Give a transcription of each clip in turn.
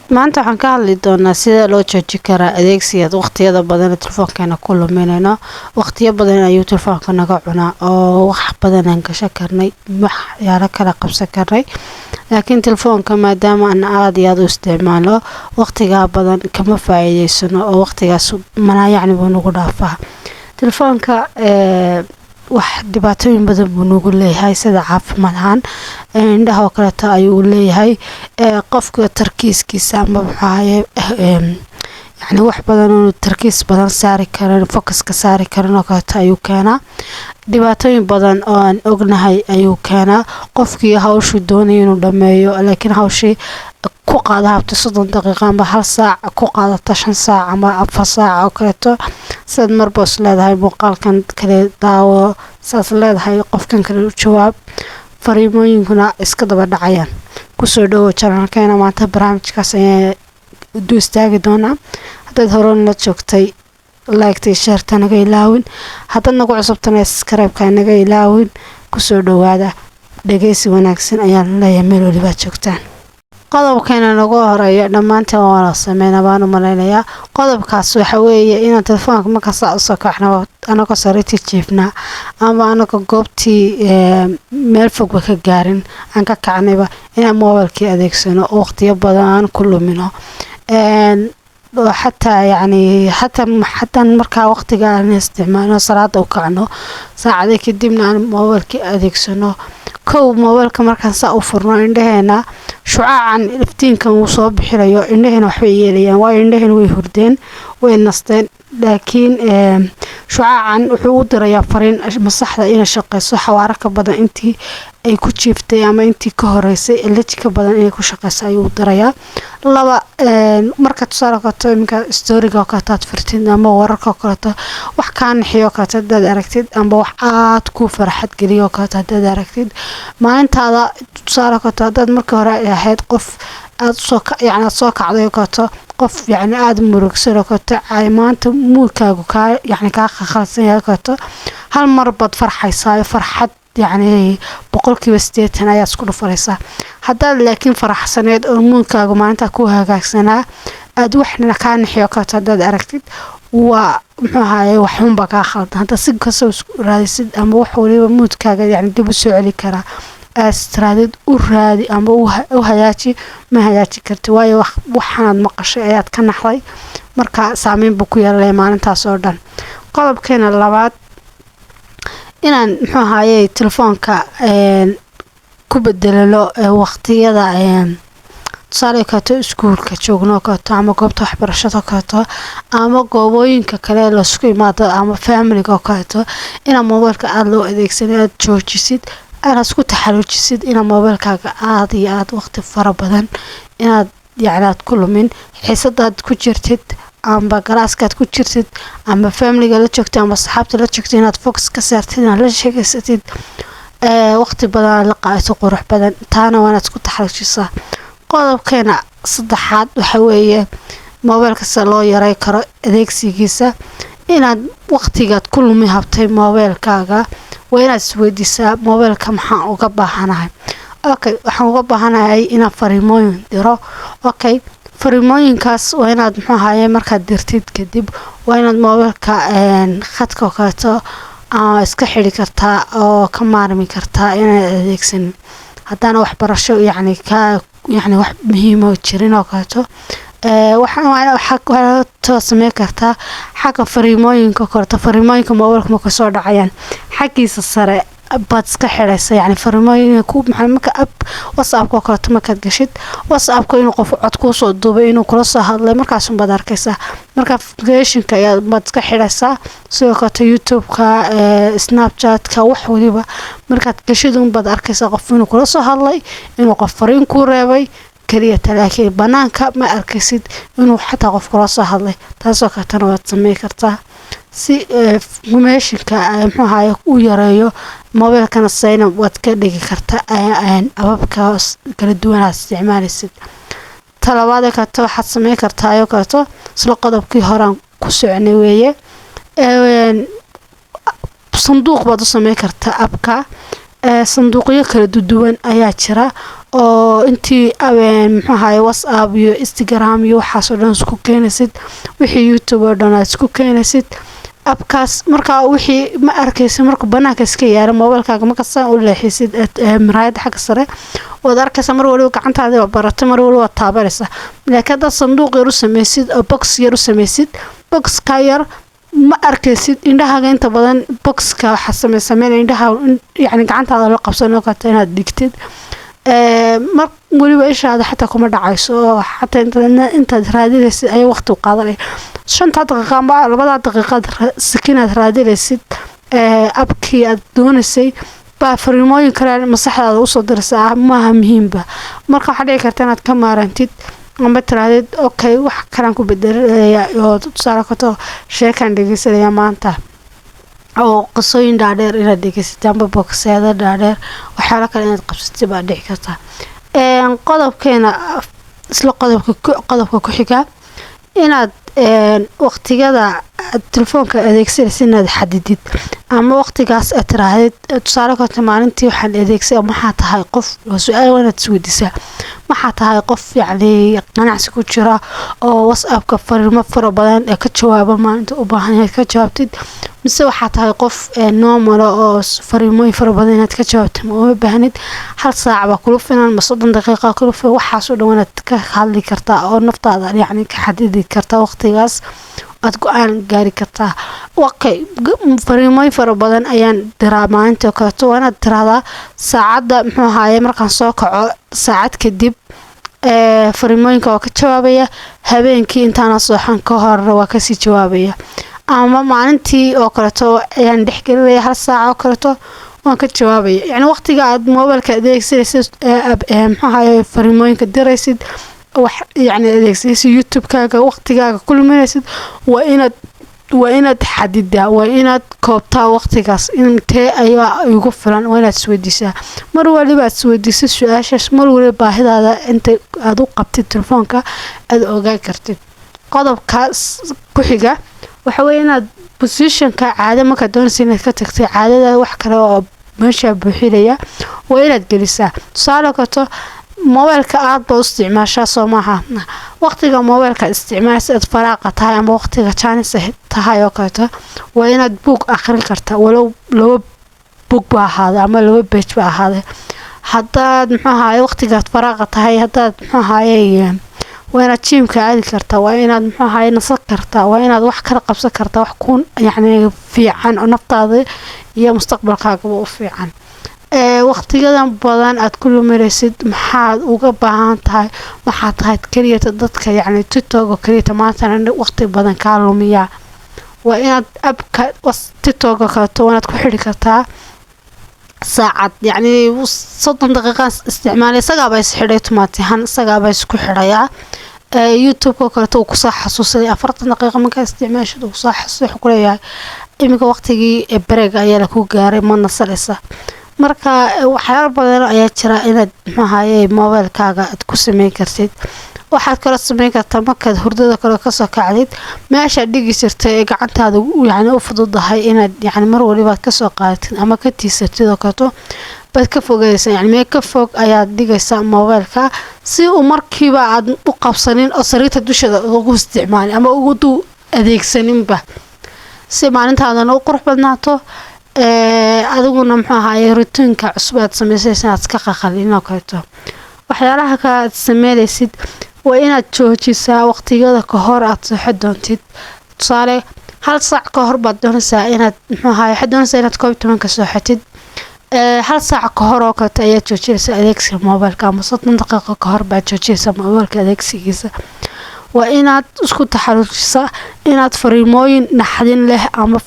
maanta waxaan ka hadli doonaa sida loo jooji karaa adeegsiga waqtiyada badan ee telefoonkeena ku luminayno. Waqtiyo badan ayuu telefoonka naga cunaa oo wax badan aan gashan karnay, wax yaala kala qabsan karnay. laakiin telefoonka maadaama aan aad iyo aad u isticmaalo waqtiga badan kama faa'iideysano oo waqtigaas mana yacni buu nagu dhaafaa. telefoonka wax dhibaatooyin badan buu nagu leeyahay sida caafimaad ahaan, indhaha oo kaleeto ayuu leeyahay, qofka tarkiiskiisa ama maxaaye يعني wax badan oo tarkiis badan saari karin, focus ka saari karin oo kaleeto ayuu keenaa. dhibaatooyin badan oo aan ognahay ayuu keenaa. qofkii hawshu doonaya inuu dhameeyo laakiin hawshii ku qaada habta 30 daqiiqo ama hal saac ku qaadata 5 saac ama 4 saac oo kaleeto. sad marboos leedahay muuqaalkan kale daawo, saas leedahay qofkan kale u jawaab, fariimooyinkuna iska daba dhacayaan. kusoo dhawo channelkeena maanta barnaamijkaas du istaagi doonaa. haddaad hore la joogtay like share naga ilaawin, haddaad nagu cusubtana subscribe naga ilaawin. kusoo dhawaada, dhageysi wanaagsan ayaan leeyahay meel waliba joogtaan. qodobkeena nagu horeeya dhamaanteen waa la sameeynaa baan u maleynayaa. qodobkaas waxa weeye in telefoonka marka saa u soo kaxno anagoo sariirtii jiifnaa ama anagoo goobtii meel fog ka gaarin aan ka kacnayba inaan mobilkii adeegsano waqtiyo badan aan ku lumino. حتى يعني حتى marka waqtiga aan isticmaalno salaada u kacno saacada kadibna aan mobilka adeegsano. mobilka markaan saa u furno indhaheena shucaacan iftiinkan uu soo bixinayo indhaheena waxay yeelayaan, waa indhaheena way hurdeen way nasteen, laakiin shucaacan wuxuu u dirayaa fariin maskaxda inay shaqeyso xawaare ka badan intii ay ku jiiftay ama intii ka horeysay electric badan inay ku shaqeyso ayuu dirayaa. laba marka tusaale ka imka storyga ka taad firtin ama wararka kaleeto wax ka naxiyo ka dad aragtid ama wax aad ku farxad geliyo ka dad aragtid maalintaada tusaale ka dad marka hore ahayd qof aad soo kacday ka qof يعني aad murugsan ka taay maanta muudkaagu ka يعني ka khalsan yahay ka hal mar bad farxaysaa farxad يعني boqolkiiba 80 ayaa isku dhufaraysaa. haddaad laakiin faraxsaneed oo muudkaagu maanta ku hagaagsanaa aad waxna ka naxiyo ka dad aragtid waa muxuu ahaayay waxun ba ka khaldan. hadda si kasoo raadisid ama wax waliba muudkaaga يعني dib u soo celi kara استرادد ورادي أما وهياتي ما هياتي كرت واي وحناد مقشة آيات كنحلي مركا سامين بكويا اللي ما أنت صوردان. قلب كنا اللبات إن هاي تلفون كا كبدل له وقتي هذا صار كاتو سكول كشغنا كاتو أما قبض حبرشة كاتو أما قوين ككلا لسكوي ماذا أما فاميلي كاتو إن موبايل كأدلو إذا سنة تشوجيسيد أنا سكوت حلوجيسيد إن موبايلك عادي عاد وقت فربضن إن يعني كل من حسد كجرتد أما جلاسك كجرتد أما فاميلي قالت شكتي أما صحابتي لا شكتي إن فوكس كسرتين لا شيء كسرتين وقت بدن لقيت قروح بدن تانا وأنا سكوت حلوجيسا. قالوا كنا صدحات وحوية موبايلك سلوا يراي كرا أديكسيجيسا إن وقتي كل مهبتي موبايلك وين سويديسا موبايلka maxaan uga baahanahay. waxaan uga baahanahay inaan fariimooyin diro. fariimooyinkaas waa inaad muxuu ahaayay markaad dirtid kadib waa inaad mobilka khadka kaleeto iska xiri kartaa oo ka maarmi kartaa inaad adeegsan. haddana waxbarasho yani wax muhiim oo jirin oo kaleeto waxaa samee kartaa xagga fariimooyinka kaleeto. fariimooyinka mobilka ma ka soo dhacayaan xaggiisa sare baad iska xiraysa يعني fariimooyinka ku maxay marka app WhatsApp ka kaleeto markaad gashid WhatsApp inuu qof cod ku soo duubay inuu kula soo hadlay markaas baad arkaysaa. marka application-ka ayaa baad iska xiraysaa sidoo kale YouTube ka Snapchat ka wax waliba markaad gashid baad arkaysaa qof inuu kula soo hadlay inuu qof fariin ku reebay kaliya laakiin banaanka ma arkaysid inuu xataa qof kula soo hadlay. taasoo ka tan waad sameey kartaa si informationka muxuu ahaay u yareeyo mobilkana sayna waad ka dhigi kartaa ababkaas kala duwan aad isticmaalaysid. talabaad ka waxaad sameey kartaa ayo kaleeto isla qodobkii hore ku soconay weeye sanduuq baad u sameey kartaa abka sanduuqyo kala duwan ayaa jira oo intii muxuu ahaay WhatsApp iyo Instagram iyo waxaas oo dhan isku keenaysid wixii YouTube oo dhan isku keenaysid abkaas marka wixii ma arkaysa marka banaanka iska yaara mobilkaaga marka saan u leexisid miraayad xagga sare wada arkaysa mar waliba gacantaada barato mar waliba taabanaysa laakiin dad sanduuq yar u samaysid oo box yar u samaysid box ka yar ma arkaysid indhahaaga inta badan boxka waxa sameeyay indhaha yani gacantaada la qabsano kartaa inaad dhigtid mar waliba ishaada xataa kuma dhacayso xataa intaad raadinaysid ay waqti u qaadanay 5 daqiiqo ama 2 daqiiqo sakinaad raadinaysid abkii aad doonaysay baa fariimooyin kale masaxdaada u soo diraysaa maaha muhiimba marka waxa dhici karta inaad ka maarantid ama tiraahdo okay wax kale ku bedelaya oo tusaale kato sheekan dhageysanaya maanta oo qosooyin dhaadheer inaad dhegeysato ama boxeeda dhaadheer waxyaalo kale inaad qabsatid baa dhici karta qodobkeena isla qodobka ku xiga inaad waqtigada telefoonka adeegsanaysid inaad xadidid ama waqtigaas aad tiraahdo tusaale kato maalintii waxaan adeegsaday maxaa tahay qof su'aal wanaad isweydiisaa maxaa tahay qof yani ganacsi ku jira oo WhatsApp-ka fariimo fara badan ee ka jawaaba maalinta u baahan yahay ka jawaabtid mise waxaa tahay qof normal oo fariimo fara badan inaad ka jawaabtid ma baahnid hal saac ba kula filan ma 30 daqiiqo kula filan waxaas oo dhan wanaad ka hadli kartaa oo naftaada yani ka xadidi kartaa waqtigaas aad go'aan gaari kartaa waqti fariimo fara badan ayaan diraa maalinta kale wanaad tiraahdaa saacada muxuu ahaayay markaan soo kaco saacad kadib fariimooyinka waa ka jawaabaya habeenkii intaan sooxan ka hor waa ka sii jawaabaya ama maalintii oo kale ayaan dhexgelinaya hal saac oo kale waan ka jawaabaya yani waqtiga aad mobilka adeegsanaysid muxuu ahaayay fariimooyinka diraysid wax yani adeegsanaysid YouTube-kaaga waqtigaaga kulminaysid waa inaad xadidaa waa inaad koobtaa waqtigaas intee ayaa ugu filan waa inaad isweydiisaa mar waliba aad isweydiisid su'aashaas mar waliba baahidaada inta aad u qabtid telefoonka aad ogaan kartid qodobkaas ku xiga waxa weeye inaad positionka caado marka doonaysid inaad ka tagtay caadada wax kale oo meesha buuxinaya waa inaad gelisaa tusaale kato mobilka aad baa u isticmaashaa Soomaha waqtiga mobilka isticmaalsid faraaqa tahay ama waqtiga chance tahay oo kale waa inaad book akhrin kartaa walow laba book baa ahaada ama laba page baa ahaada haddaad muxuu ahaayay waqtiga faraaqa tahay haddaad muxuu ahaayay waa inaad gymka aadi kartaa waa inaad muxuu ahaayay nasan kartaa waa inaad wax kala qabsan kartaa wax ku yani fiican oo naftaada iyo mustaqbalkaaga u fiican waqtigadan badan aad ku luminaysid maxaad uga baahan tahay maxaa tahay kaliya dadka yani TikTok oo kaliya maanta waqti badan ka lumiya waa inaad abka TikTok ka toonaad ku xiri kartaa saacad yani 30 daqiiqo isticmaal isaga baa isxidhay tomaatihan isaga baa isku xidhaya YouTube oo kale uu ku soo xasuusaday 40 daqiiqo marka isticmaashid uu soo xasuuso ku leeyahay imika waqtigii break ayaa la ku gaaray ma nasaleysa marka waxyaalo badan ayaa jira inaad maxay mobilkaaga aad ku sameyn kartid waxaad kala sameyn kartaa markaad hurdada kale ka soo kacdid meesha dhigi jirtay ee gacantaada yani u fududahay inaad yani mar waliba ka soo qaadatid ama ka tiisatid oo kato bad ka fogaysan yani meel ka fog ayaad dhigaysaa mobilka si uu markiiba aad u qabsanin oo sariirta dusheeda ugu isticmaal ama ugu adeegsaninba si maalintaadana u qurux badnaato adiguna muxuu ahaayay routiinka cusub aad sameysay aad ka qaqalin oo kaleeto waxyaalaha ka aad sameeysid waa inaad joojisaa waqtigada ka hor aad soo xidoontid tusaale hal saac ka hor baad doonaysaa inaad muxuu ahaayay xiddoonaysaa inaad 12 ka soo xidid hal saac ka hor oo kaleeto ayaa joojinaysaa adeegsiga mobilka ama 30 daqiiqo ka hor baad joojinaysaa mobilka adeegsigiisa waa inaad isku taxalujisaa inaad fariimooyin naxdin leh ama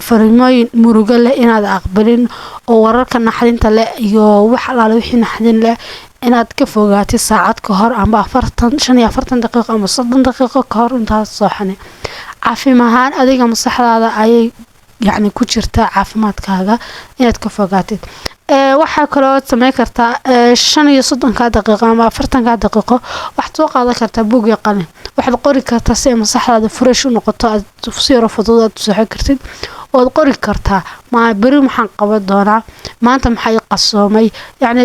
fariimooyin murugo leh inaad aqbalin oo wararka naxdinta leh iyo wax alaala wixii naxdin leh inaad ka fogaatid saacad ka hor ama 45 daqiiqo ama 30 daqiiqo ka hor intaad sooxane caafimaad adiga maskaxdaada ayay يعني ku jirta caafimaadkaaga inaad ka fogaatid waxaa kaloo sameyn kartaa 35 daqiiqo ama 40 daqiiqo waxaad soo qaadan kartaa buug iyo qalin waxaad qori kartaa si maskaxdaada fresh u noqoto aad si fudud aad u soo kartid oo qori kartaa ma bari maxaan qaban doonaa maanta maxay qasoomay yani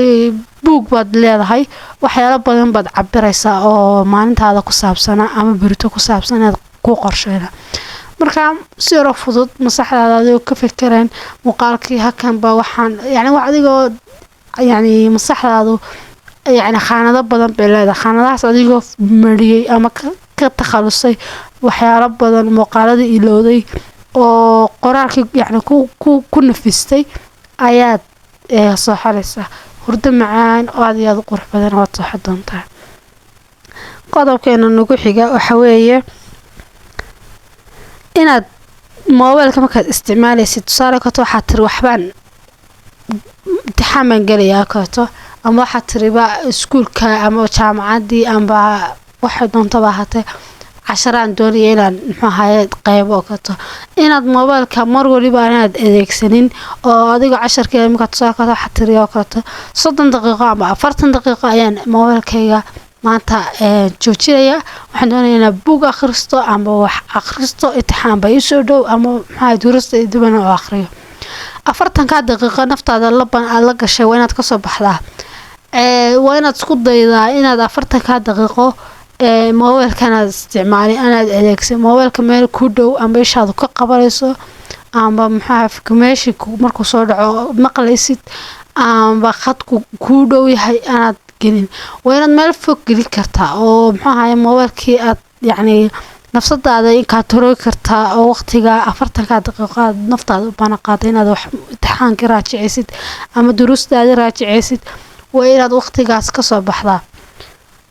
buug baad leedahay waxyaalo badan baad cabiraysaa oo maalintaada ku saabsana ama berito ku saabsanaad ku qorsheyna marka si fudud maskaxdaada aad ka fikireen muuqaalkii hakan ba waxaan yani wax adigoo yani maskaxdaadu yani khaanado badan bay leedahay khaanadahaas adigoo mariyay ama ka takhalusay waxyaalo badan muuqaaladii ilowday oo qoraalkii yani ku nafistay ayaad soo xalaysaa hurdo macaan oo aad iyo aad u qurux badan oo soo xadoontaa qodobkeena nagu xiga waxa weeye inaad mobilka markaad isticmaalaysid tusaale ka waxaad tiri waxbaan imtixaan baan gelayaa kato ama waxaad tiriba iskuulka ama jaamacadii ama waxay doontaba ahaatee casharaan doonaya inaan muxuu ahaye qaybo kato inaad mobilka mar waliba aanaad adeegsanin oo adiga casharkeeda markaad tusaale ka waxaad tiri oo kato 30 daqiiqo ama 40 daqiiqo ayaan mobilkayga maanta joojinaya waxaan doonayaa inaan buug akhristo ama wax akhristo imtixaan bay soo dhow ama maxaa duruusta dibana oo akhriyo 40 daqiiqo naftaada la gashay waa inaad ka soo baxdaa waa inaad isku daydaa inaad 40 daqiiqo mobilkana isticmaali anaad adeegsan mobilka meel ku dhow ama ishaadu ka qabanayso ama maxaa fikmeeshi markuu soo dhaco maqlaysid ama khadku ku dhow yahay anaad gelin waa inaad meel fog gelin kartaa oo maxaa ahaye mobilkii aad yani nafsadaada in ka toro kartaa oo waqtiga 40 daqiiqo naftaada u bana qaaday inaad wax imtixaan ka raajicaysid ama duruustaada raajicaysid waa inaad waqtigaas ka soo baxdaa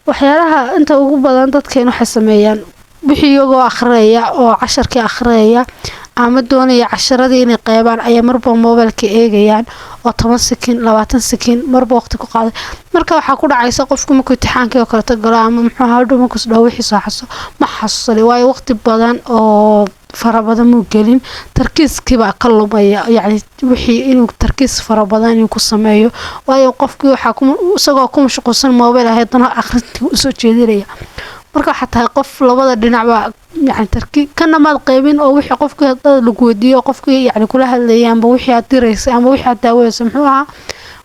waxyaalaha inta ugu badan dadkeen waxay sameeyaan wixii iyagoo akhrinaya oo casharkii akhrinaya ama doonaya casharadii inay qaybaan ay marba mobilka eegayaan oo 10 sekin 20 sekin marba waqti ku qaaday marka waxa ku dhacaysa qofku markuu imtixaankii kala tago ama muxuu ahaa dhuma ku soo wixii soo xaso ma xasuusay waayo waqti badan oo farabadan mu gelin tarkiiskii baa ka lumaya yani wixii inuu tarkiis farabadan inuu ku sameeyo waayo qofkii waxa isagoo ku mashquulsan mobil ahaydna akhrintii u soo jeedinaya marka xataa qof labada dhinac ba yani tarkii kana maad qaybin oo wixii qofkii lagu wadiyo qofkii yani kula hadlayay ama wixii aad diraysa ama wixii aad daawaysa muxuu ahaa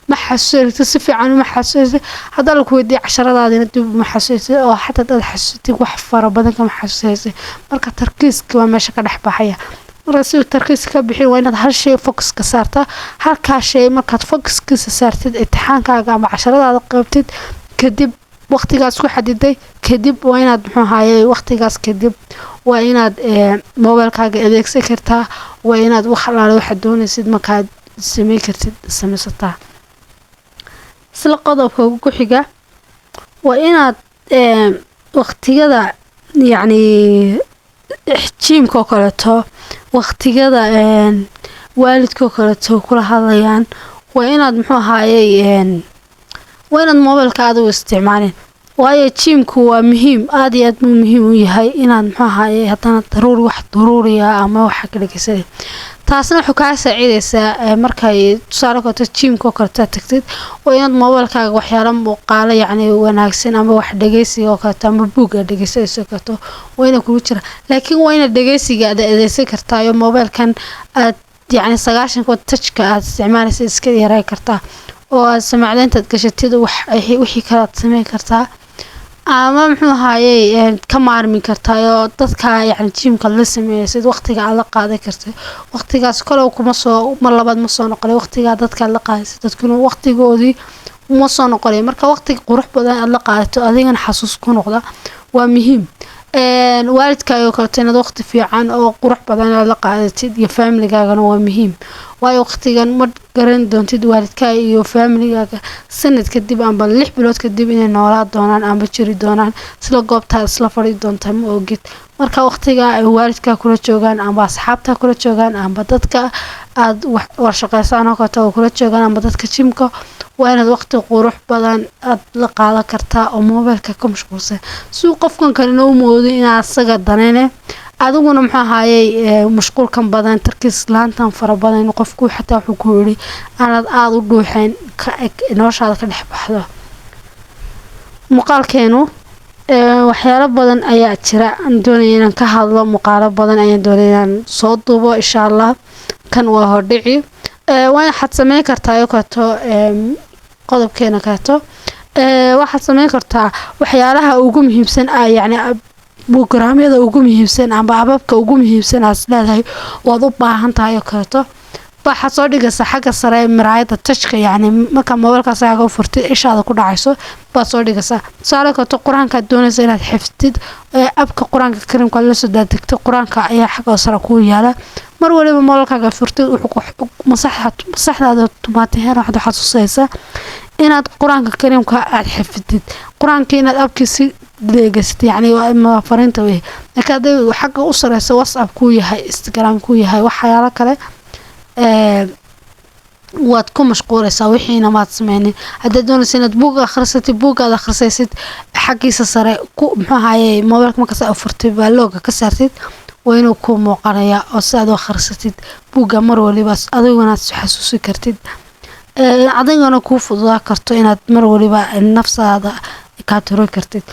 ma xasuusto si fiican ma xasuusto hada lagu wadiyo casharadaadina dib ma xasuusto oo xataa dad xasuustay wax farabadan kama xasuusto marka tarkiiska waa meesha ka dhaxbaxaya marka si tarkiiska ka bixin waa inaad hal shay focus ka saartaa halka shay markaad focus ka saartid imtixaankaaga ama casharadaada qaybtid kadib waqtigaas ku xadiday kadib waa inaad muxuu ahaye waqtigaas kadib waa inaad mobilkaaga adeegsan kartaa waa inaad wax alaale waxa doonaysid markaad sameey kartid samaysataa isla qodobka ugu xiga waa inaad waqtigada yani jiimka kaleeto waqtigada waalidka kaleeto kula hadlayaan waa inaad muxuu ahaye waa inaad mobilka aad u isticmaalin waayo jiimku waa muhiim aad iyo aad muhiim u yahay inaad muxuu ahaye hadana daruuri wax daruuriya ama wax ka dhigaysan taasna wuxuu ka saacidaysaa markay tusaale ka jiimka kaleeto tagtid waa inaad mobilkaaga waxyaalo muuqaalo yani wanaagsan ama wax dhageysiga oo kaleeto ama buug dhageysiga kato waa inaad ku jira laakiin waa inaad dhageysiga aad adeegsan kartaa iyo mobilkan aad يعني 90 كود تشك استعمال iska yaray kartaa oo samacdeynta gashatid wixii kala sameyn kartaa ama muxuu ahaayay ka maarmi kartaa oo dadka yani jiimka la sameeyay waqtiga aad la qaaday kartay waqtigaas kale kuma soo mar labaad ma soo noqon waqtiga dadka la qaaday dadkuna waqtigoodii ma soo noqon marka waqtiga qurux badan aad la qaadato adigana xasuus ku noqda waa muhiim waalidkaaga kale inaad waqti fiican oo qurux badan la qaadatid iyo family-gaagana waa muhiim waayo waqtigan ma garan doontid waalidkaaga iyo family-gaaga sanad kadib amba 6 bilood kadib inay noolaa doonaan amba jiri doonaan isla goobta isla fadhi doontaan ma ogid marka waqtiga ay waalidka kula joogaan amba asxaabta kula joogaan amba dadka aad wax shaqeysaan oo kula joogaan amba dadka jimka waa inaad waqti qurux badan aad la qaadan kartaa oo mobilka ka mashquulsan suu qofkan kale inuu moodo in asaga danayne adiguna maxaa haayay mashquulkan badan tarkiis laantan fara badan qofku xataa wuxuu ku yiri aanad aad u dhuuxeen ka noloshaada ka dhex baxdo muuqaalkeenu waxyaalo badan ayaa jira aan doonayo inaan ka hadlo muuqaalo badan ayaan doonayaa inaan soo duubo insha Allah kan waa hordhici waan xad sameyn kartaa kato qodobkeena kato waxaad sameyn kartaa waxyaalaha ugu muhiimsan yani programyada ugu muhiimsan ama ababka ugu muhiimsan aad leedahay waad u baahan tahay kato waxaad soo dhigaysaa xagga sare miraayada touchka yani marka mobilkaas aad u furtid ishaada ku dhacayso baad soo dhigaysaa saaro kato quraanka doonaysa inaad xifdid abka quraanka karimka la soo daadegto quraanka ayaa xagga sare ku yaala mar waliba mobilkaaga furtid wuxuu masaxdaada tumaatay waxaad xasuusaysaa inaad quraanka karimka aad xifdid quraanka inaad abkiisi deegaysatid yani waa fariinta way laakiin xagga u sareysa WhatsApp ku yahay Instagram ku yahay waxyaalo kale waad ku mashquulaysaa wixiina maad sameeynin hadda doonaysa inaad buug akhrisid xaqiisa sare ku maxaaye mobilka marka aad furtid baa looga ka saartid waa inuu ku muuqanaya oo saad u akhrisatid buuga mar waliba adiguna xasuusi kartid adiguna ku fududaa karto inaad mar waliba nafsaada ka tiro kartid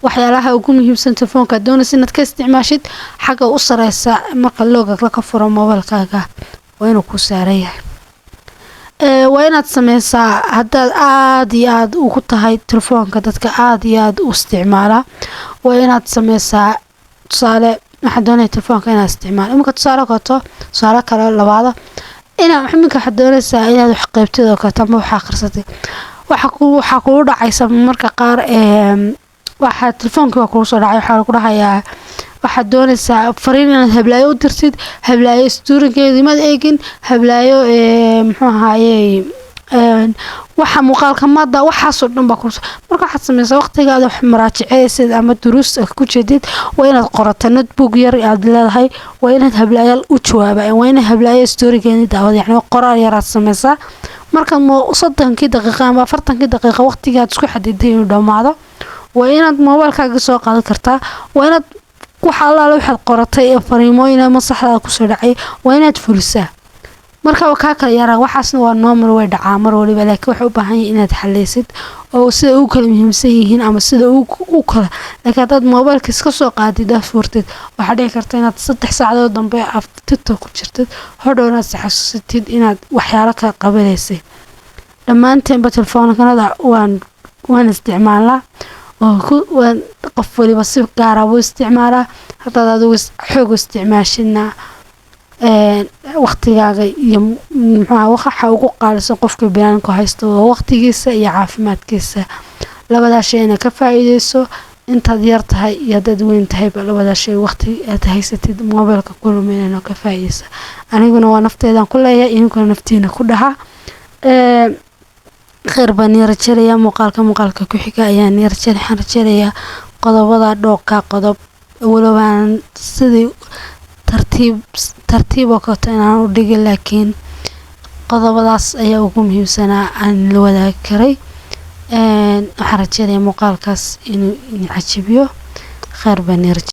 waxyaalaha ugu muhiimsan telefoonka doonaysa inaad ka isticmaashid xagga u sareysa marka looga ka furo mobilkaaga waa inuu ku saareeyahay waa inaad sameysaa haddaad aad iyo aad ugu tahay telefoonka dadka aad iyo aad u isticmaala waa inaad sameysaa tusaale waxaad doonaysaa telefoonka inaad isticmaalo imika tusaale kale labaada inaad maximika doonaysaa inaad wax qaybtida ka ama wax akhrisatay waxa ku dhacaysa marka qaar waxa telefoonka ku soo dhacay waxa ku dhahayaa waxaad doonaysaa fariin inaad hablaayo u dirtid hablaayo storygeedii ma eegin hablaayo muxuu ahaayay waxa muuqaalka maada waxa soo dhan ba ku marka waxaad sameysaa waqtigaada wax maraajiceysid ama duruus ku jeedid waa inaad qorato notebook yar aad leedahay waa inaad hablaayo u jawaabaa waa inaad hablaayo storygeedii daawad yani qoraal yar aad sameysaa marka 30 daqiiqo ama 40 daqiiqo waqtigaad isku xadiday inuu dhamaado waa inaad mobilkaaga soo qaadan kartaa waa inaad waxa alla waxaad qoratay fariimooyin ama saxda ku soo dhacay waa inaad fulisaa marka ka kala yara waxaasna waa normal way dhacaa mar waliba laakiin waxa u baahan yahay inaad xaleysid oo sida uu kala muhiimsan yihiin ama sida uu kala laakiin dad mobilka iska soo qaadid furtid waxa dhici karta inaad 3 saacadood dambe after ku jirtid hodhowna xasuusatid inaad waxyaalo ka qabadeysay dhamaanteen telefoonkanada waan isticmaalaa oo qof waliba si gaar ah u isticmaala haddii aad xoog isticmaashina waqtigaaga iyo waxa ugu qaalisan qofka banaanka haysto waqtigiisa iyo caafimaadkiisa labada shayna ka faa'iideyso intaad yar tahay iyo dad weyn tahay labada shay waqti aad haysatid mobilka kulmeena ka faa'iideysa aniguna waa nafteedan ku leeyahay inkoo naftiina ku dhaha خير بني رجاليا مقالك كحكا يعني رجال حن رجاليا قضبضا دوكا قضب ولو عن سدي ترتيب وقت أنا ودقي لكن قضبضاس أيا وقوم هي سنة عن الوضع كري حن رجاليا مقالكاس إنه عجبيه خير بني رجال